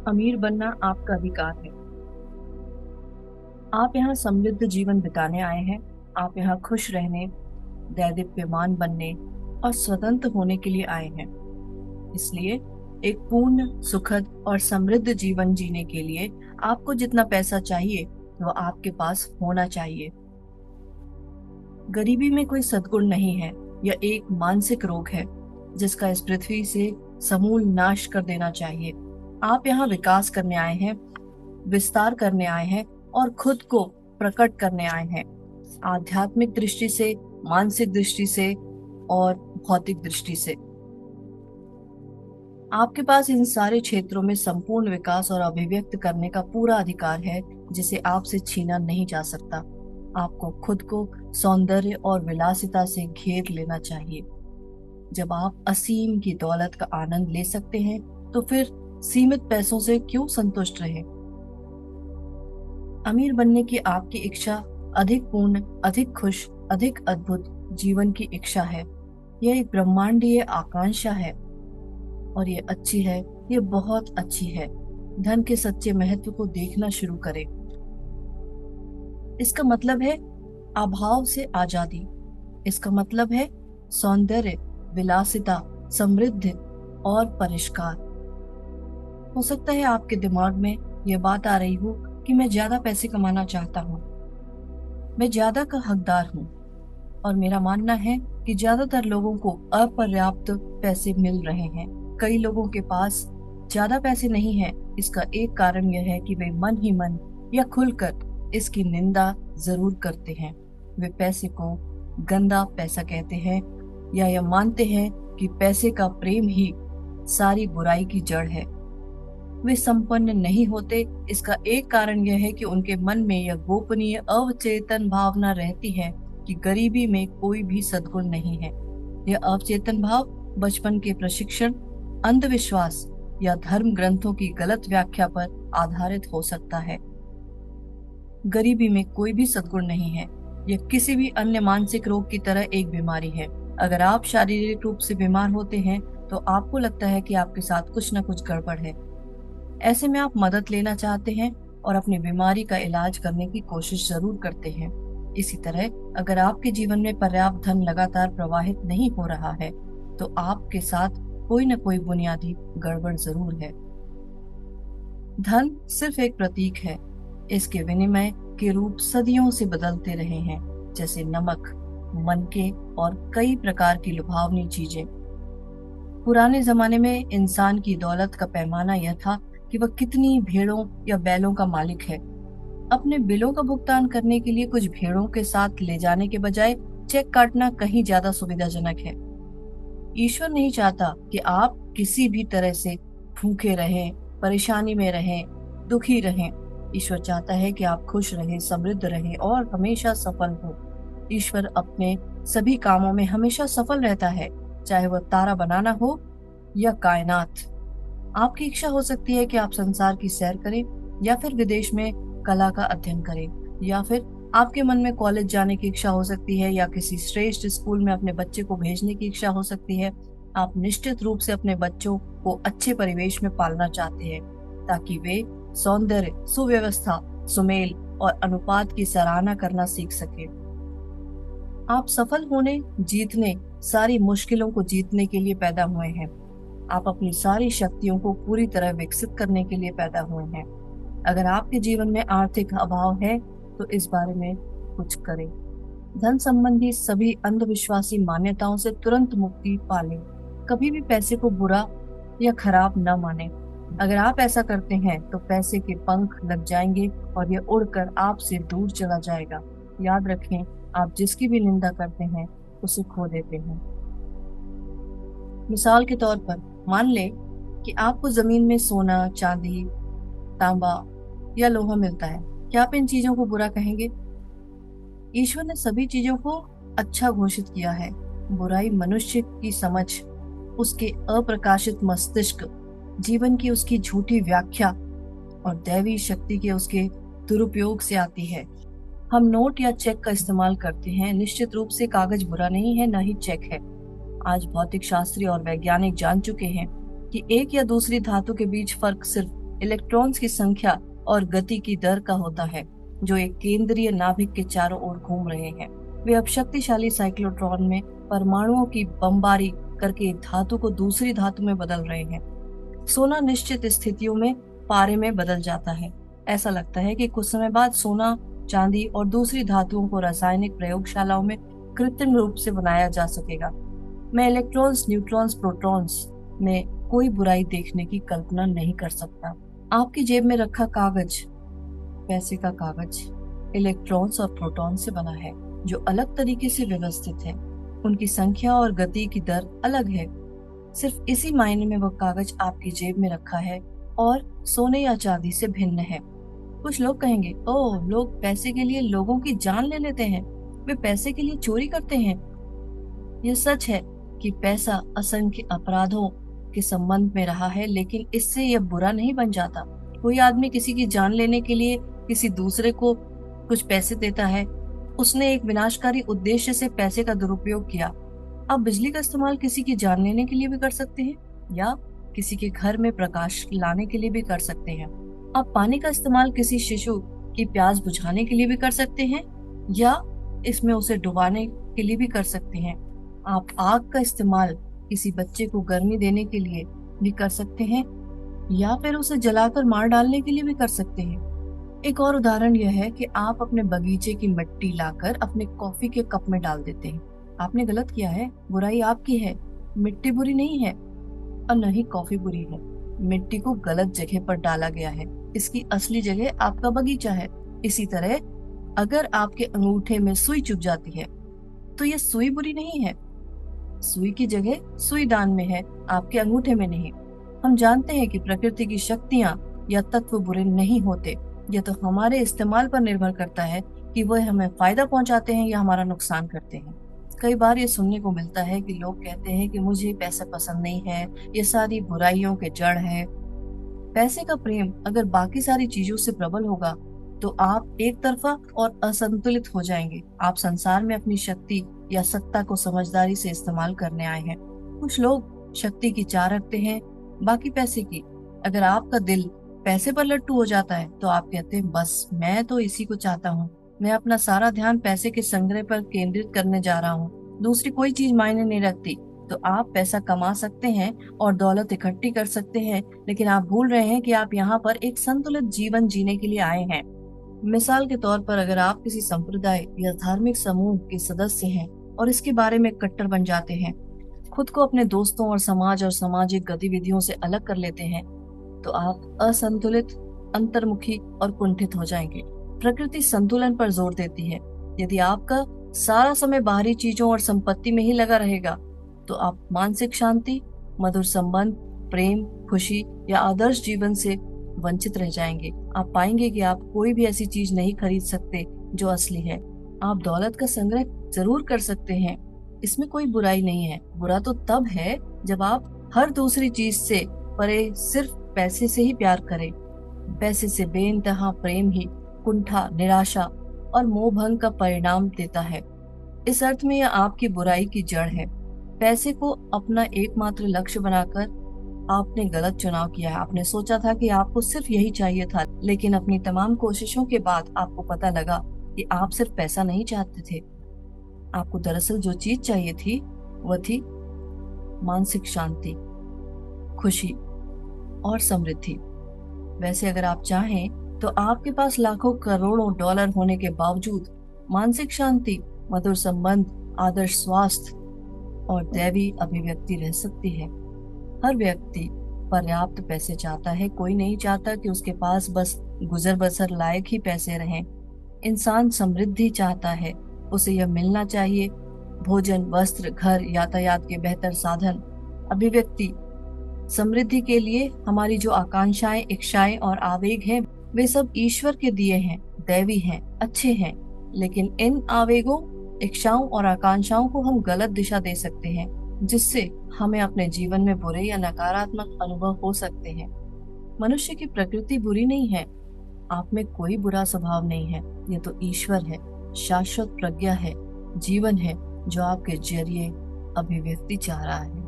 अमीर बनना आपका अधिकार है। आप यहाँ समृद्ध जीवन बिताने आए हैं। आप यहाँ खुश रहने, दैदीप्यमान बनने और स्वतंत्र होने के लिए आए हैं। इसलिए एक पूर्ण, सुखद और समृद्ध जीवन जीने के लिए आपको जितना पैसा चाहिए वो आपके पास होना चाहिए। गरीबी में कोई सद्गुण नहीं है। यह एक मानसिक रोग है जिसका इस पृथ्वी से समूल नाश कर देना चाहिए। आप यहाँ विकास करने आए हैं, विस्तार करने आए हैं और खुद को प्रकट करने आए हैं। आध्यात्मिक दृष्टि से, मानसिक दृष्टि से और भौतिक दृष्टि से आपके पास इन सारे क्षेत्रों में संपूर्ण विकास और अभिव्यक्त करने का पूरा अधिकार है, जिसे आपसे छीना नहीं जा सकता। आपको खुद को सौंदर्य और विलासिता से घेर लेना चाहिए। जब आप असीम की दौलत का आनंद ले सकते हैं, तो फिर सीमित पैसों से क्यों संतुष्ट रहे। अमीर बनने की आपकी इच्छा अधिक पूर्ण, अधिक खुश, अधिक अद्भुत जीवन की इच्छा है। यह एक ब्रह्मांडीय आकांक्षा है और ये अच्छी है, ये बहुत अच्छी है। धन के सच्चे महत्व को देखना शुरू करें। इसका मतलब है अभाव से आजादी। इसका मतलब है सौंदर्य, विलासिता, समृद्धि और परिष्कार। हो सकता है आपके दिमाग में यह बात आ रही हो कि मैं ज्यादा पैसे कमाना चाहता हूँ, मैं ज्यादा का हकदार हूँ। और मेरा मानना है कि ज्यादातर लोगों को अपर्याप्त पैसे मिल रहे हैं। कई लोगों के पास ज्यादा पैसे नहीं है। इसका एक कारण यह है कि वे मन ही मन या खुलकर इसकी निंदा जरूर करते हैं। वे पैसे को गंदा पैसा कहते हैं या यह मानते हैं कि पैसे का प्रेम ही सारी बुराई की जड़ है। वे संपन्न नहीं होते। इसका एक कारण यह है कि उनके मन में यह गोपनीय अवचेतन भावना रहती है कि गरीबी में कोई भी सद्गुण नहीं है। यह अवचेतन भाव बचपन के प्रशिक्षण, अंधविश्वास या धर्म ग्रंथों की गलत व्याख्या पर आधारित हो सकता है। गरीबी में कोई भी सद्गुण नहीं है। यह किसी भी अन्य मानसिक रोग की तरह एक बीमारी है। अगर आप शारीरिक रूप से बीमार होते हैं तो आपको लगता है कि आपके साथ कुछ न कुछ गड़बड़ है। ऐसे में आप मदद लेना चाहते हैं और अपनी बीमारी का इलाज करने की कोशिश जरूर करते हैं। इसी तरह अगर आपके जीवन में पर्याप्त धन लगातार प्रवाहित नहीं हो रहा है तो आपके साथ कोई न कोई बुनियादी गड़बड़ जरूर है। धन सिर्फ एक प्रतीक है। इसके विनिमय के रूप सदियों से बदलते रहे हैं, जैसे नमक, मनके और कई प्रकार की लुभावनी चीजें। पुराने जमाने में इंसान की दौलत का पैमाना यह था कि वह कितनी भेड़ों या बैलों का मालिक है। अपने बिलों का भुगतान करने के लिए कुछ भेड़ों के साथ ले जाने के बजाय चेक काटना कहीं ज्यादा सुविधाजनक है। ईश्वर नहीं चाहता कि आप किसी भी तरह से भूखे रहें, परेशानी में रहें, दुखी रहें। ईश्वर चाहता है कि आप खुश रहें, समृद्ध रहें और हमेशा सफल हो। ईश्वर अपने सभी कामों में हमेशा सफल रहता है, चाहे वह तारा बनाना हो या कायनात। आपकी इच्छा हो सकती है कि आप संसार की सैर करें या फिर विदेश में कला का अध्ययन करें, या फिर आपके मन में कॉलेज जाने की इच्छा हो सकती है या किसी श्रेष्ठ स्कूल में अपने बच्चे को भेजने की इच्छा हो सकती है। आप निश्चित रूप से अपने बच्चों को अच्छे परिवेश में पालना चाहते हैं ताकि वे सौंदर्य, सुव्यवस्था, सुमेल और अनुपात की सराहना करना सीख सके। आप सफल होने, जीतने, सारी मुश्किलों को जीतने के लिए पैदा हुए हैं। आप अपनी सारी शक्तियों को पूरी तरह विकसित करने के लिए पैदा हुए हैं। अगर आपके जीवन में आर्थिक अभाव है तो इस बारे में कुछ करें। धन संबंधी सभी अंधविश्वासी मान्यताओं से तुरंत मुक्ति पालें। कभी भी पैसे को बुरा या खराब न माने। अगर आप ऐसा करते हैं तो पैसे के पंख लग जाएंगे और यह उड़कर आपसे दूर चला जाएगा। याद रखें, आप जिसकी भी निंदा करते हैं उसे खो देते हैं। मिसाल के तौर पर मान लें कि आपको जमीन में सोना, चांदी, तांबा या लोहा मिलता है। क्या आप इन चीजों को बुरा कहेंगे? ईश्वर ने सभी चीजों को अच्छा घोषित किया है। बुराई मनुष्य की समझ, उसके अप्रकाशित मस्तिष्क, जीवन की उसकी झूठी व्याख्या और दैवी शक्ति के उसके दुरुपयोग से आती है। हम नोट या चेक का इस्तेमाल करते हैं। निश्चित रूप से कागज बुरा नहीं है, न ही चेक है। आज भौतिक शास्त्री और वैज्ञानिक जान चुके हैं कि एक या दूसरी धातु के बीच फर्क सिर्फ इलेक्ट्रॉन्स की संख्या और गति की दर का होता है, जो एक केंद्रीय नाभिक के चारों ओर घूम रहे हैं। वे अब शक्तिशाली साइक्लोट्रॉन में परमाणुओं की बमबारी करके एक धातु को दूसरी धातु में बदल रहे हैं। सोना निश्चित स्थितियों में पारे में बदल जाता है। ऐसा लगता है कि कुछ समय बाद सोना, चांदी और दूसरी धातुओं को रासायनिक प्रयोगशालाओं में कृत्रिम रूप से बनाया जा सकेगा। मैं इलेक्ट्रॉन्स, न्यूट्रॉन्स, प्रोटॉन्स में कोई बुराई देखने की कल्पना नहीं कर सकता। आपकी जेब में रखा कागज, पैसे का कागज, इलेक्ट्रॉन्स और प्रोटॉन से बना है, जो अलग तरीके से व्यवस्थित है। उनकी संख्या और गति की दर अलग है। सिर्फ इसी मायने में वह कागज आपकी जेब में रखा है और सोने या चांदी से भिन्न है। कुछ लोग कहेंगे, ओह, लोग पैसे के लिए लोगों की जान ले लेते हैं, वे पैसे के लिए चोरी करते हैं। यह सच है कि पैसा असंख्य अपराधों के संबंध में रहा है, लेकिन इससे यह बुरा नहीं बन जाता। कोई आदमी किसी की जान लेने के लिए किसी दूसरे को कुछ पैसे देता है। उसने एक विनाशकारी उद्देश्य से पैसे का दुरुपयोग किया। आप बिजली का इस्तेमाल किसी की जान लेने के लिए भी कर सकते हैं, या किसी के घर में प्रकाश लाने के लिए भी कर सकते हैं। आप पानी का इस्तेमाल किसी शिशु की प्यास बुझाने के लिए भी कर सकते हैं, या इसमें उसे डुबाने के लिए भी कर सकते हैं। आप आग का इस्तेमाल किसी बच्चे को गर्मी देने के लिए भी कर सकते हैं, या फिर उसे जलाकर मार डालने के लिए भी कर सकते हैं। एक और उदाहरण यह है कि आप अपने बगीचे की मिट्टी लाकर अपने कॉफी के कप में डाल देते हैं। आपने गलत किया है, बुराई आपकी है। मिट्टी बुरी नहीं है और न ही कॉफी बुरी है। मिट्टी को गलत जगह पर डाला गया है। इसकी असली जगह आपका बगीचा है। इसी तरह अगर आपके अंगूठे में सुई चुभ जाती है तो यह सुई बुरी नहीं है। सुई की जगह सुई दान में है, आपके अंगूठे में नहीं। हम जानते हैं कि प्रकृति की शक्तियां या तत्व बुरे नहीं होते। यह तो हमारे इस्तेमाल पर निर्भर करता है कि वह हमें फायदा पहुंचाते हैं या हमारा नुकसान करते हैं। कई बार ये सुनने को मिलता है कि लोग कहते हैं कि मुझे पैसा पसंद नहीं है, ये सारी बुराइयों के जड़ है। पैसे का प्रेम अगर बाकी सारी चीजों से प्रबल होगा तो आप एक तरफा और असंतुलित हो जाएंगे। आप संसार में अपनी शक्ति या सत्ता को समझदारी से इस्तेमाल करने आए हैं। कुछ लोग शक्ति की चाह रखते हैं, बाकी पैसे की। अगर आपका दिल पैसे पर लट्टू हो जाता है तो आप कहते हैं, बस मैं तो इसी को चाहता हूँ। मैं अपना सारा ध्यान पैसे के संग्रह पर केंद्रित करने जा रहा हूँ। दूसरी कोई चीज मायने नहीं रखती। तो आप पैसा कमा सकते हैं और दौलत इकट्ठी कर सकते हैं, लेकिन आप भूल रहे हैं कि आप यहाँ पर एक संतुलित जीवन जीने के लिए आए हैं। मिसाल के तौर पर, अगर आप किसी संप्रदाय या धार्मिक समूह के सदस्य हैं और इसके बारे में कट्टर बन जाते हैं, खुद को अपने दोस्तों और समाज और सामाजिक गतिविधियों से अलग कर लेते हैं, तो आप असंतुलित, अंतर्मुखी और कुंठित हो जाएंगे। प्रकृति संतुलन पर जोर देती है। यदि आपका सारा समय बाहरी चीजों और संपत्ति में ही लगा रहेगा तो आप मानसिक शांति, मधुर संबंध, प्रेम, खुशी या आदर्श जीवन से वंचित रह जाएंगे। आप पाएंगे कि आप कोई भी ऐसी चीज नहीं खरीद सकते जो असली है। आप दौलत का संग्रह जरूर कर सकते हैं, इसमें कोई बुराई नहीं है। बुरा तो तब है जब आप हर दूसरी चीज से परे सिर्फ पैसे से ही प्यार करें। पैसे से बेइंतहा प्रेम ही कुंठा, निराशा और मोहभंग का परिणाम देता है। इस अर्थ में यह आपकी बुराई की जड़ है। पैसे को अपना एकमात्र लक्ष्य बनाकर आपने गलत चुनाव किया है। आपने सोचा था कि आपको सिर्फ यही चाहिए था, लेकिन अपनी तमाम कोशिशों के बाद आपको पता लगा कि आप सिर्फ पैसा नहीं चाहते थे। आपको दरअसल जो चीज चाहिए थी वह थी मानसिक शांति, खुशी और समृद्धि। वैसे अगर आप चाहें तो आपके पास लाखों करोड़ों डॉलर होने के बावजूद मानसिक शांति, मधुर संबंध, आदर्श स्वास्थ्य और दैवी अभिव्यक्ति रह सकती है। हर व्यक्ति पर्याप्त पैसे चाहता है। कोई नहीं चाहता कि उसके पास बस गुजर बसर लायक ही पैसे रहें। इंसान समृद्धि चाहता है, उसे यह मिलना चाहिए। भोजन, वस्त्र, घर, यातायात के बेहतर साधन, अभिव्यक्ति। समृद्धि के लिए हमारी जो आकांक्षाएं, इच्छाएं और आवेग हैं, वे सब ईश्वर के दिए हैं, दैवी हैं, अच्छे हैं। लेकिन इन आवेगों, इच्छाओं और आकांक्षाओं को हम गलत दिशा दे सकते हैं, जिससे हमें अपने जीवन में बुरे या नकारात्मक अनुभव हो सकते हैं। मनुष्य की प्रकृति बुरी नहीं है। आप में कोई बुरा स्वभाव नहीं है। यह तो ईश्वर है, शाश्वत प्रज्ञा है, जीवन है जो आपके जरिए अभिव्यक्ति चाह रहा है।